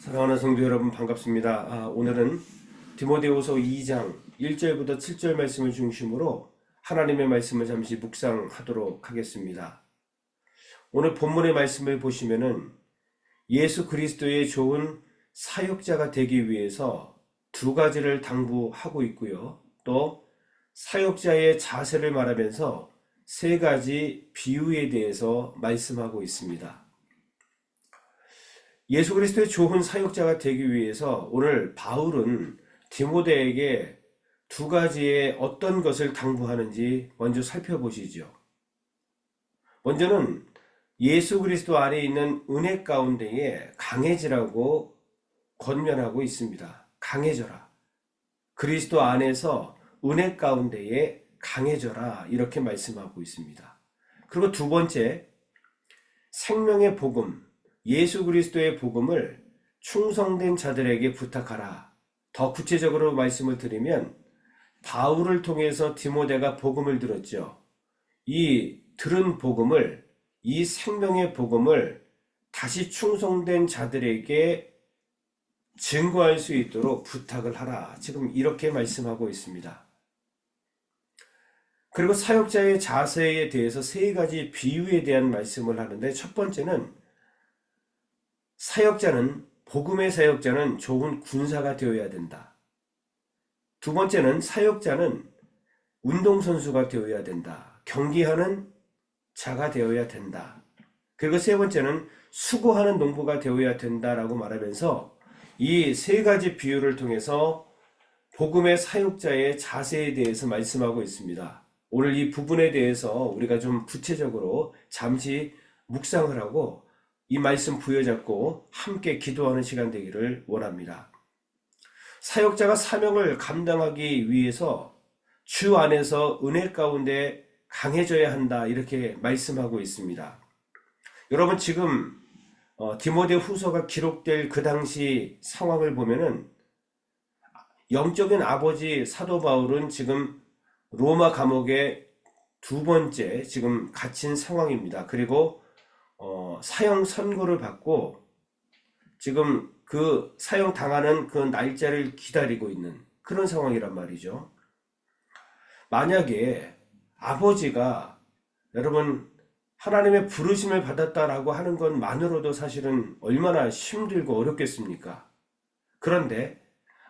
사랑하는 성도 여러분 반갑습니다. 오늘은 디모데후서 2장 1절부터 7절 말씀을 중심으로 하나님의 말씀을 잠시 묵상하도록 하겠습니다. 오늘 본문의 말씀을 보시면은 예수 그리스도의 좋은 사역자가 되기 위해서 두 가지를 당부하고 있고요. 또 사역자의 자세를 말하면서 세 가지 비유에 대해서 말씀하고 있습니다. 예수 그리스도의 좋은 사역자가 되기 위해서 오늘 바울은 디모데에게 두 가지의 어떤 것을 당부하는지 먼저 살펴보시죠. 먼저는 예수 그리스도 안에 있는 은혜 가운데에 강해지라고 권면하고 있습니다. 강해져라. 그리스도 안에서 은혜 가운데에 강해져라. 이렇게 말씀하고 있습니다. 그리고 두 번째, 생명의 복음, 예수 그리스도의 복음을 충성된 자들에게 부탁하라. 더 구체적으로 말씀을 드리면 바울을 통해서 디모데가 복음을 들었죠. 이 들은 복음을, 이 생명의 복음을 다시 충성된 자들에게 증거할 수 있도록 부탁을 하라. 지금 이렇게 말씀하고 있습니다. 그리고 사역자의 자세에 대해서 세 가지 비유에 대한 말씀을 하는데, 첫 번째는 복음의 사역자는 좋은 군사가 되어야 된다. 두 번째는 사역자는 운동선수가 되어야 된다. 경기하는 자가 되어야 된다. 그리고 세 번째는 수고하는 농부가 되어야 된다라고 말하면서 이 세 가지 비유를 통해서 복음의 사역자의 자세에 대해서 말씀하고 있습니다. 오늘 이 부분에 대해서 우리가 좀 구체적으로 잠시 묵상을 하고 이 말씀 부여잡고 함께 기도하는 시간 되기를 원합니다. 사역자가 사명을 감당하기 위해서 주 안에서 은혜 가운데 강해져야 한다. 이렇게 말씀하고 있습니다. 여러분, 지금 디모데 후서가 기록될 그 당시 상황을 보면은 영적인 아버지 사도 바울은 지금 로마 감옥에 두 번째 지금 갇힌 상황입니다. 그리고 사형 선고를 받고 지금 그 사형 당하는 그 날짜를 기다리고 있는 그런 상황이란 말이죠. 만약에 아버지가 여러분 하나님의 부르심을 받았다라고 하는 것만으로도 사실은 얼마나 힘들고 어렵겠습니까? 그런데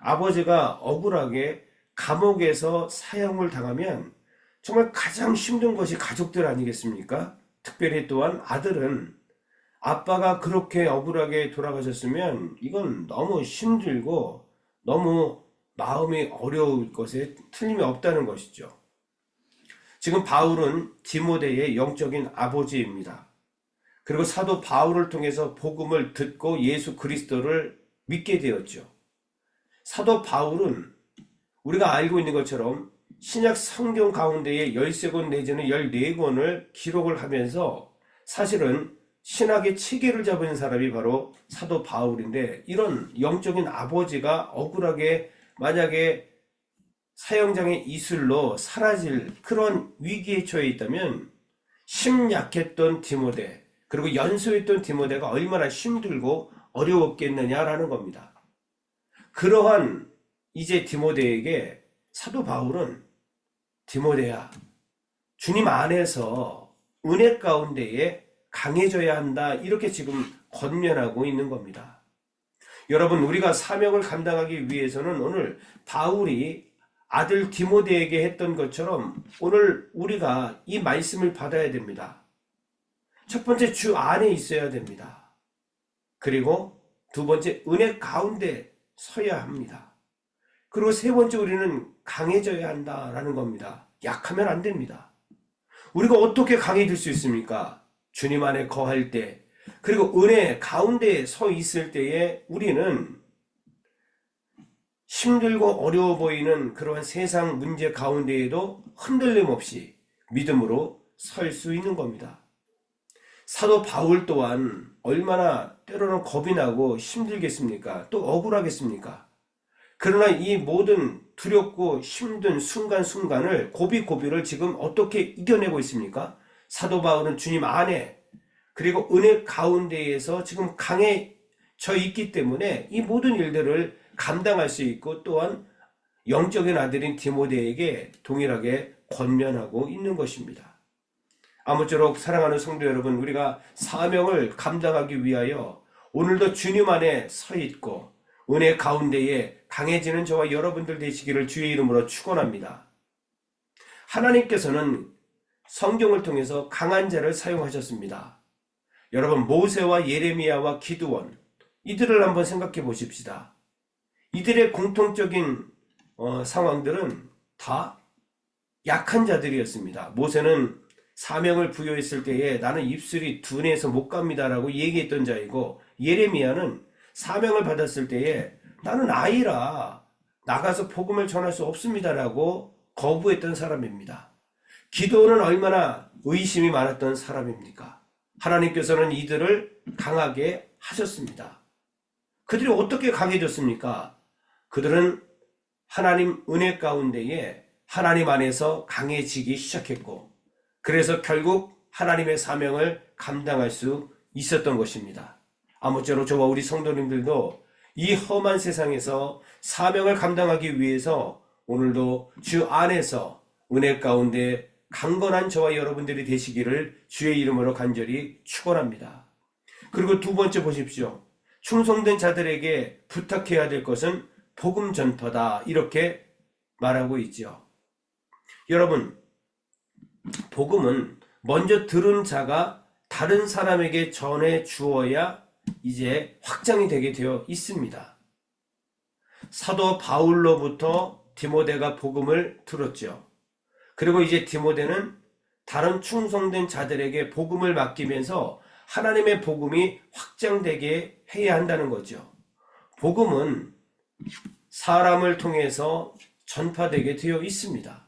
아버지가 억울하게 감옥에서 사형을 당하면 정말 가장 힘든 것이 가족들 아니겠습니까? 특별히 또한 아들은 아빠가 그렇게 억울하게 돌아가셨으면 이건 너무 힘들고 너무 마음이 어려울 것에 틀림이 없다는 것이죠. 지금 바울은 디모데의 영적인 아버지입니다. 그리고 사도 바울을 통해서 복음을 듣고 예수 그리스도를 믿게 되었죠. 사도 바울은 우리가 알고 있는 것처럼 신약 성경 가운데에 13권 내지는 14권을 기록을 하면서 사실은 신학의 체계를 잡은 사람이 바로 사도 바울인데, 이런 영적인 아버지가 억울하게 만약에 사형장의 이슬로 사라질 그런 위기에 처해 있다면 심약했던 디모데, 그리고 연소했던 디모데가 얼마나 힘들고 어려웠겠느냐라는 겁니다. 그러한 이제 디모데에게 사도 바울은 디모데야, 주님 안에서 은혜 가운데에 강해져야 한다. 이렇게 지금 권면하고 있는 겁니다. 여러분, 우리가 사명을 감당하기 위해서는 오늘 바울이 아들 디모데에게 했던 것처럼 오늘 우리가 이 말씀을 받아야 됩니다. 첫 번째, 주 안에 있어야 됩니다. 그리고 두 번째, 은혜 가운데 서야 합니다. 그리고 세 번째, 우리는 강해져야 한다라는 겁니다. 약하면 안 됩니다. 우리가 어떻게 강해질 수 있습니까? 주님 안에 거할 때, 그리고 은혜 가운데 서 있을 때에 우리는 힘들고 어려워 보이는 그러한 세상 문제 가운데에도 흔들림 없이 믿음으로 설 수 있는 겁니다. 사도 바울 또한 얼마나 때로는 겁이 나고 힘들겠습니까? 또 억울하겠습니까? 그러나 이 모든 두렵고 힘든 순간순간을 고비고비를 지금 어떻게 이겨내고 있습니까? 사도 바울은 주님 안에, 그리고 은혜 가운데에서 지금 있기 때문에 이 모든 일들을 감당할 수 있고 또한 영적인 아들인 디모데에게 동일하게 권면하고 있는 것입니다. 아무쪼록 사랑하는 성도 여러분, 우리가 사명을 감당하기 위하여 오늘도 주님 안에 서 있고 은혜 가운데에 강해지는 저와 여러분들 되시기를 주의 이름으로 축원합니다. 하나님께서는 성경을 통해서 강한 자를 사용하셨습니다. 여러분, 모세와 예레미야와 기드온, 이들을 한번 생각해 보십시다. 이들의 공통적인 상황들은 다 약한 자들이었습니다. 모세는 사명을 부여했을 때에 나는 입술이 둔해서 못 갑니다라고 얘기했던 자이고, 예레미야는 사명을 받았을 때에 나는 아이라 나가서 복음을 전할 수 없습니다라고 거부했던 사람입니다. 기도는 얼마나 의심이 많았던 사람입니까? 하나님께서는 이들을 강하게 하셨습니다. 그들이 어떻게 강해졌습니까? 그들은 하나님 은혜 가운데에 하나님 안에서 강해지기 시작했고, 그래서 결국 하나님의 사명을 감당할 수 있었던 것입니다. 아무쪼록 저와 우리 성도님들도 이 험한 세상에서 사명을 감당하기 위해서 오늘도 주 안에서 은혜 가운데 강건한 저와 여러분들이 되시기를 주의 이름으로 간절히 축원합니다. 그리고 두 번째 보십시오. 충성된 자들에게 부탁해야 될 것은 복음 전파다, 이렇게 말하고 있죠. 여러분, 복음은 먼저 들은 자가 다른 사람에게 전해 주어야 이제 확장이 되게 되어 있습니다. 사도 바울로부터 디모데가 복음을 들었죠. 그리고 이제 디모데는 다른 충성된 자들에게 복음을 맡기면서 하나님의 복음이 확장되게 해야 한다는 거죠. 복음은 사람을 통해서 전파되게 되어 있습니다.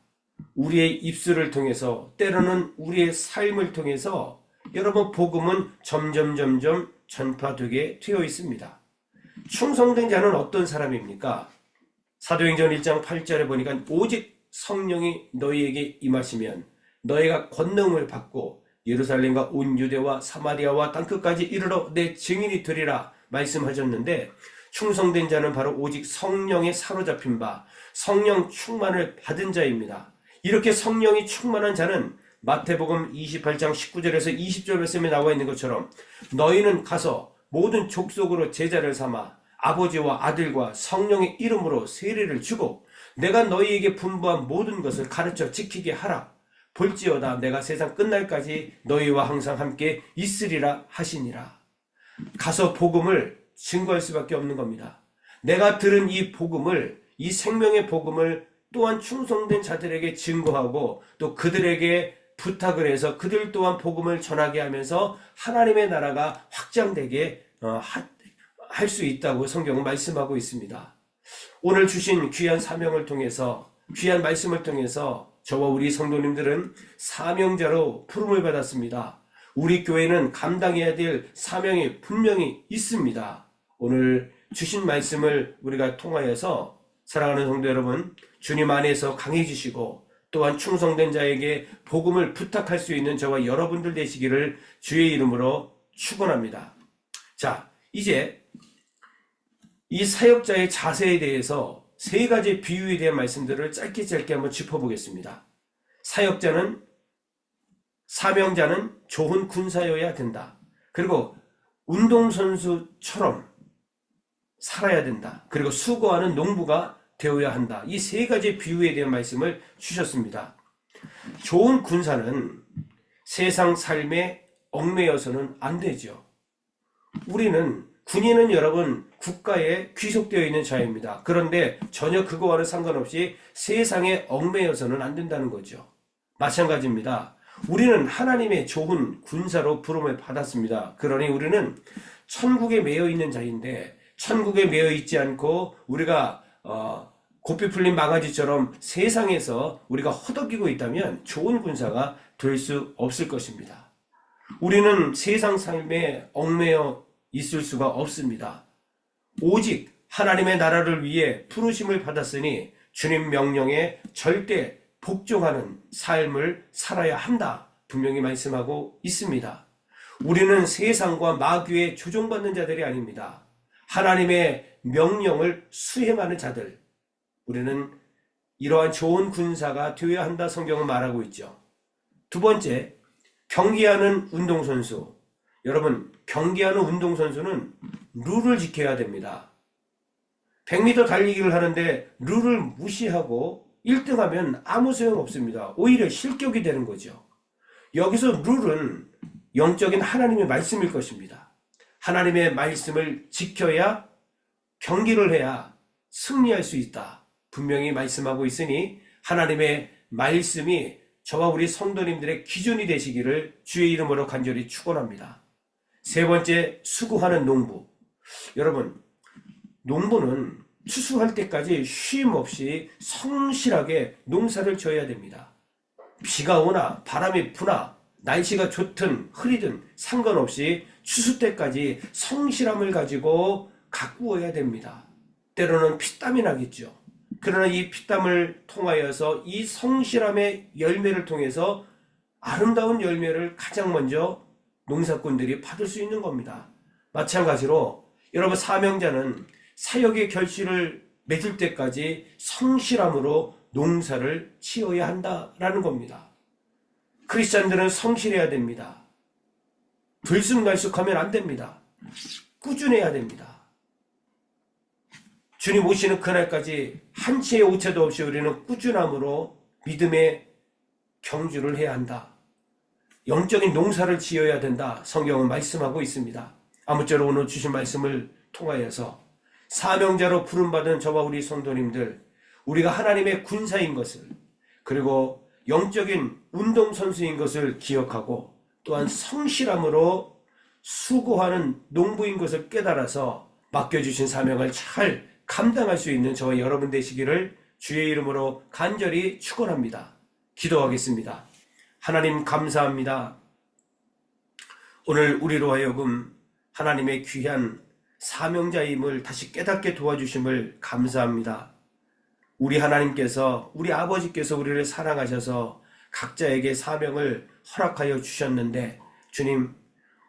우리의 입술을 통해서, 때로는 우리의 삶을 통해서 여러분, 복음은 점점 전파되게 되어 있습니다. 충성된 자는 어떤 사람입니까? 사도행전 1장 8절에 보니까 오직 성령이 너희에게 임하시면 너희가 권능을 받고 예루살렘과 온 유대와 사마리아와 땅끝까지 이르러 내 증인이 되리라 말씀하셨는데, 충성된 자는 바로 오직 성령에 사로잡힌 바 성령 충만을 받은 자입니다. 이렇게 성령이 충만한 자는 마태복음 28장 19절에서 20절 말씀에 나와 있는 것처럼 너희는 가서 모든 족속으로 제자를 삼아 아버지와 아들과 성령의 이름으로 세례를 주고 내가 너희에게 분부한 모든 것을 가르쳐 지키게 하라. 볼지어다 내가 세상 끝날까지 너희와 항상 함께 있으리라 하시니라. 가서 복음을 증거할 수밖에 없는 겁니다. 내가 들은 이 복음을, 이 생명의 복음을 또한 충성된 자들에게 증거하고 또 그들에게 부탁을 해서 그들 또한 복음을 전하게 하면서 하나님의 나라가 확장되게 할 수 있다고 성경은 말씀하고 있습니다. 오늘 주신 귀한 사명을 통해서, 귀한 말씀을 통해서 저와 우리 성도님들은 사명자로 부름을 받았습니다. 우리 교회는 감당해야 될 사명이 분명히 있습니다. 오늘 주신 말씀을 우리가 통하여서 사랑하는 성도 여러분, 주님 안에서 강해지시고 또한 충성된 자에게 복음을 부탁할 수 있는 저와 여러분들 되시기를 주의 이름으로 축원합니다. 자, 이제 이 사역자의 자세에 대해서 세 가지 비유에 대한 말씀들을 짧게 한번 짚어보겠습니다. 사역자는, 사명자는 좋은 군사여야 된다. 그리고 운동선수처럼 살아야 된다. 그리고 수고하는 농부가 되어야 한다. 이 세 가지 비유에 대한 말씀을 주셨습니다. 좋은 군사는 세상 삶에 얽매여서는 안 되죠. 군인은 여러분 국가에 귀속되어 있는 자입니다. 그런데 전혀 그거와는 상관없이 세상에 얽매여서는 안 된다는 거죠. 마찬가지입니다. 우리는 하나님의 좋은 군사로 부름을 받았습니다. 그러니 우리는 천국에 매여 있는 자인데, 천국에 매여 있지 않고 우리가 고삐 풀린 망아지처럼 세상에서 우리가 허덕이고 있다면 좋은 군사가 될 수 없을 것입니다. 우리는 세상 삶에 얽매여 있을 수가 없습니다. 오직 하나님의 나라를 위해 부르심을 받았으니 주님 명령에 절대 복종하는 삶을 살아야 한다. 분명히 말씀하고 있습니다. 우리는 세상과 마귀에 조종받는 자들이 아닙니다. 하나님의 명령을 수행하는 자들, 우리는 이러한 좋은 군사가 되어야 한다 성경은 말하고 있죠. 두 번째, 경기하는 운동선수. 여러분, 경기하는 운동선수는 룰을 지켜야 됩니다. 100m 달리기를 하는데 룰을 무시하고 1등하면 아무 소용 없습니다. 오히려 실격이 되는 거죠. 여기서 룰은 영적인 하나님의 말씀일 것입니다. 하나님의 말씀을 지켜야 경기를 해야 승리할 수 있다. 분명히 말씀하고 있으니 하나님의 말씀이 저와 우리 성도님들의 기준이 되시기를 주의 이름으로 간절히 축원합니다. 세 번째, 수고하는 농부. 여러분, 농부는 추수할 때까지 쉼 없이 성실하게 농사를 지어야 됩니다. 비가 오나 바람이 부나 날씨가 좋든 흐리든 상관없이 추수 때까지 성실함을 가지고 가꾸어야 됩니다. 때로는 피땀이 나겠죠. 그러나 이 피땀을 통하여서 이 성실함의 열매를 통해서 아름다운 열매를 가장 먼저 농사꾼들이 받을 수 있는 겁니다. 마찬가지로 여러분, 사명자는 사역의 결실을 맺을 때까지 성실함으로 농사를 지어야 한다라는 겁니다. 크리스찬들은 성실해야 됩니다. 들쑥날쑥하면 안 됩니다. 꾸준해야 됩니다. 주님 오시는 그날까지 한 치의 오차도 없이 우리는 꾸준함으로 믿음의 경주를 해야 한다. 영적인 농사를 지어야 된다. 성경은 말씀하고 있습니다. 아무쪼록 오늘 주신 말씀을 통하여서 사명자로 부름받은 저와 우리 성도님들, 우리가 하나님의 군사인 것을, 그리고 영적인 운동선수인 것을 기억하고 또한 성실함으로 수고하는 농부인 것을 깨달아서 맡겨주신 사명을 잘 감당할 수 있는 저와 여러분 되시기를 주의 이름으로 간절히 축원합니다. 기도하겠습니다. 하나님, 감사합니다. 오늘 우리로 하여금 하나님의 귀한 사명자임을 다시 깨닫게 도와주심을 감사합니다. 우리 하나님께서, 우리 아버지께서 우리를 사랑하셔서 각자에게 사명을 허락하여 주셨는데, 주님,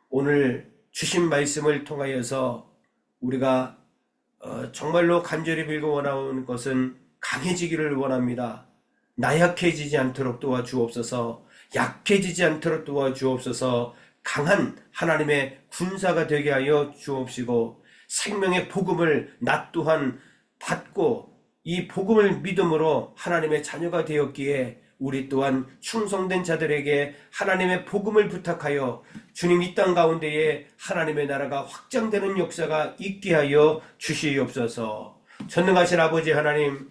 오늘 주신 말씀을 통하여서 우리가 정말로 간절히 빌고 원하는 것은 강해지기를 원합니다. 나약해지지 않도록 도와주옵소서. 약해지지 않도록 도와주옵소서. 강한 하나님의 군사가 되게 하여 주옵시고, 생명의 복음을 나 또한 받고 이 복음을 믿음으로 하나님의 자녀가 되었기에 우리 또한 충성된 자들에게 하나님의 복음을 부탁하여 주님 이 땅 가운데에 하나님의 나라가 확장되는 역사가 있게 하여 주시옵소서. 전능하신 아버지 하나님,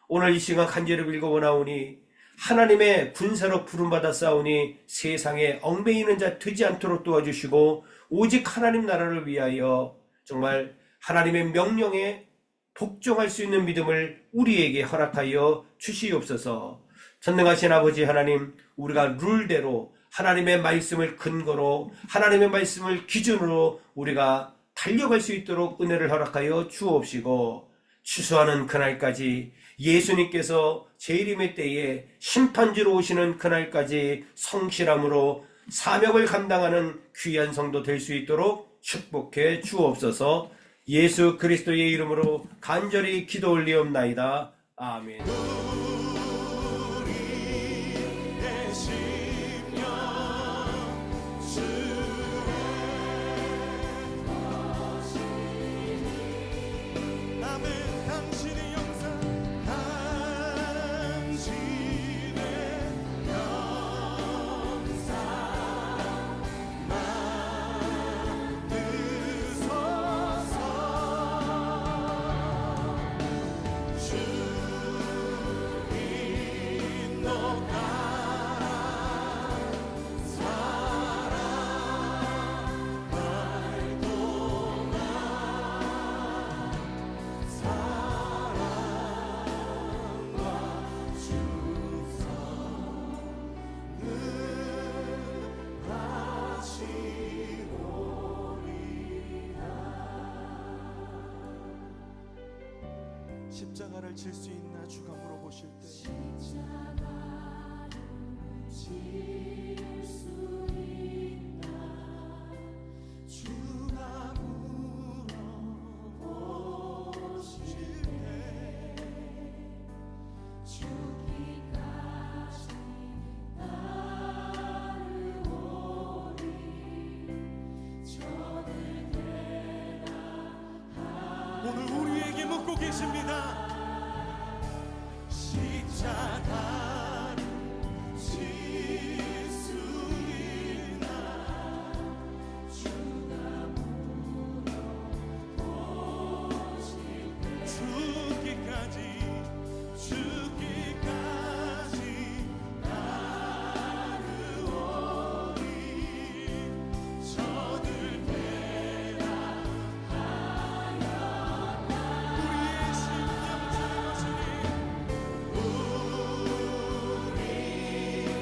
오늘 이 시간 간절히 빌고 원하오니 하나님의 군사로 부름받아 싸우니 세상에 얽매이는 자 되지 않도록 도와주시고, 오직 하나님 나라를 위하여 정말 하나님의 명령에 복종할 수 있는 믿음을 우리에게 허락하여 주시옵소서. 전능하신 아버지 하나님, 우리가 룰대로 하나님의 말씀을 근거로, 하나님의 말씀을 기준으로 우리가 달려갈 수 있도록 은혜를 허락하여 주옵시고, 추수하는 그날까지, 예수님께서 재림의 때에 심판주로 오시는 그날까지 성실함으로 사명을 감당하는 귀한 성도 될 수 있도록 축복해 주옵소서. 예수 그리스도의 이름으로 간절히 기도 올리옵나이다. 아멘. 십자가를 질 수 있나 주가 물어보실 때, 십자가를 질 수 있나 주가 물어보실 오늘 우리에게 묻고 계십니다. 십자가를 질 수 있나 죽기까지 따르오니 저들 대답하였다. 우리의 심령 주시니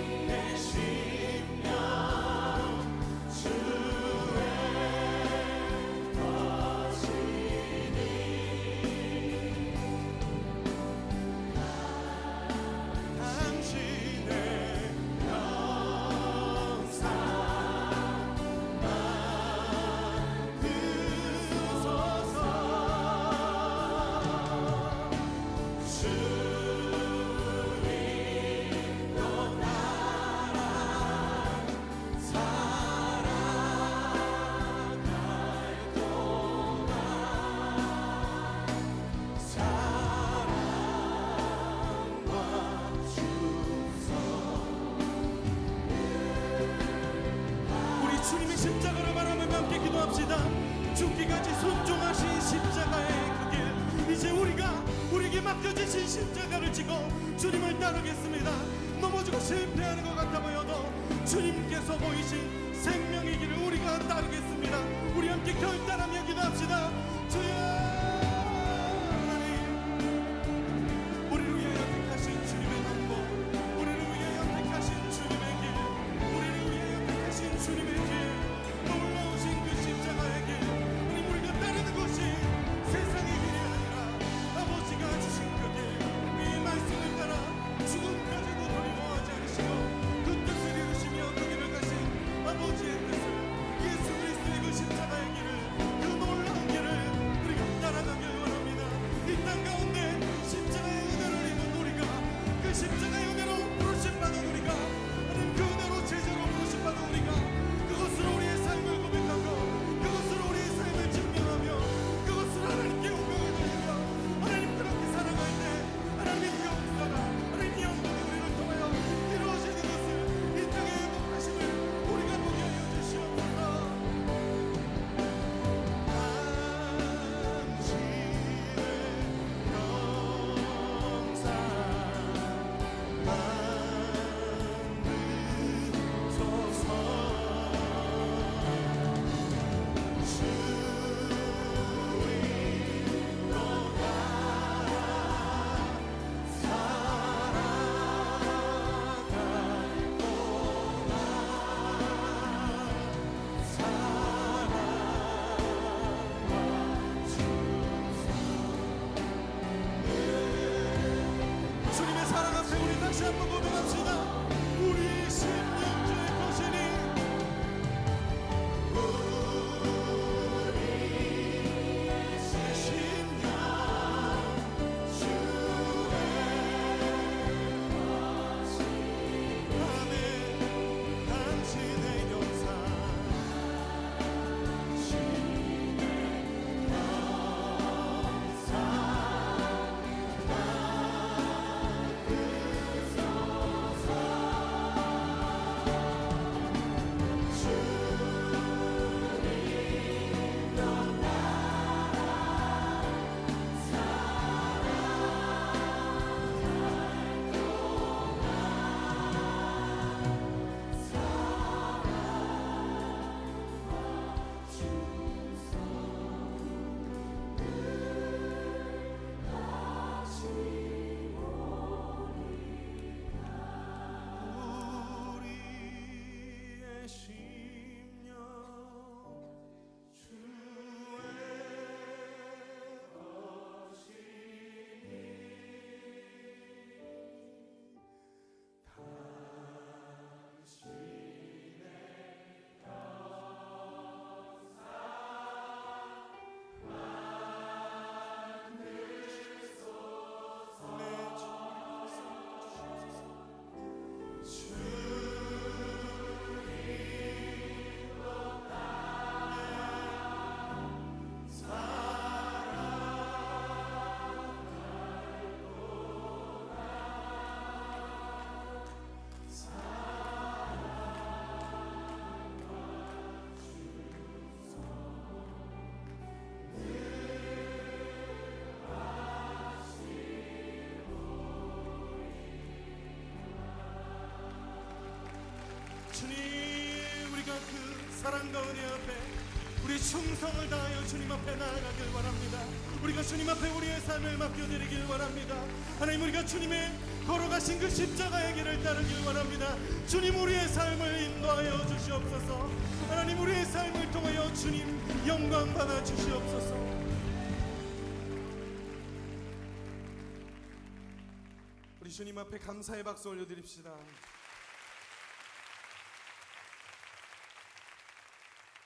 우리의 심령 주의 것이니 당신의 영상 만드소서. 주님도 따라 살아갈 동안 사랑과 우리 주님의 십자가를 바라보며 함께 기도합시다. 죽기까지 순종하신 십자가의 그 길, 이제 우리에게 맡겨주신 십자가를 지고 주님을 따르겠습니다. 넘어지고 실패하는 것 같아 보여도 주님께서 보이신 생명의 길을 우리가 따르겠습니다. 우리 함께 결단하며 기도합시다. 주여 하나님, 우리를 위하여 택하신 주님의 방법, 우리를 위하여 택하신 주님의 길, 우리를 위하여 택하신 주님의 길, 놀라우신 그 십자가의 길, 우리가 따르는 것이 세상의 길이 아니라 아버지가 주신 그 길, 이 말씀을 따라 죽음까지도 두려워하지 않으시고 그 뜻을 이루시며 그 길을 가신 아버지의 뜻을, 예수 그리스도의 그 십자가의 길을, 그 놀라운 길을 우리가 따라가길 원합니다. 이 땅 가운데 십자가의 은혜를 입은 우리가, 그 십자가의 은혜로 부르심받은 우리가, 하나님 그 은혜로 제자로 부르심받은 우리가 그것으로 우리의 삶을 고백하고 그것으로 우리의 삶을 증명하며 그것으로 하나님께 영광을 돌리며 하나님 그렇게 살아갈 때 하나님의 역사가, 하나님의 영광이 우리를 통하여 이루어지는 것을, 이 땅의 행복하심을 우리가 보게 하여 주시옵소서. 주님의 사랑 앞에 우리 다시 한번 고백합시다. 우리 심령 주의 것이니 우리의 심령 주의 것이니 아멘. 당신의 영상 우리 충성을 다하여 주님 앞에 나아가길 원합니다. 우리가 주님 앞에 우리의 삶을 맡겨드리길 원합니다. 하나님, 우리가 주님의 걸어가신 그 십자가의 길을 따르길 원합니다. 주님, 우리의 삶을 인도하여 주시옵소서. 하나님, 우리의 삶을 통하여 주님 영광 받아 주시옵소서. 우리 주님 앞에 감사의 박수 올려드립시다.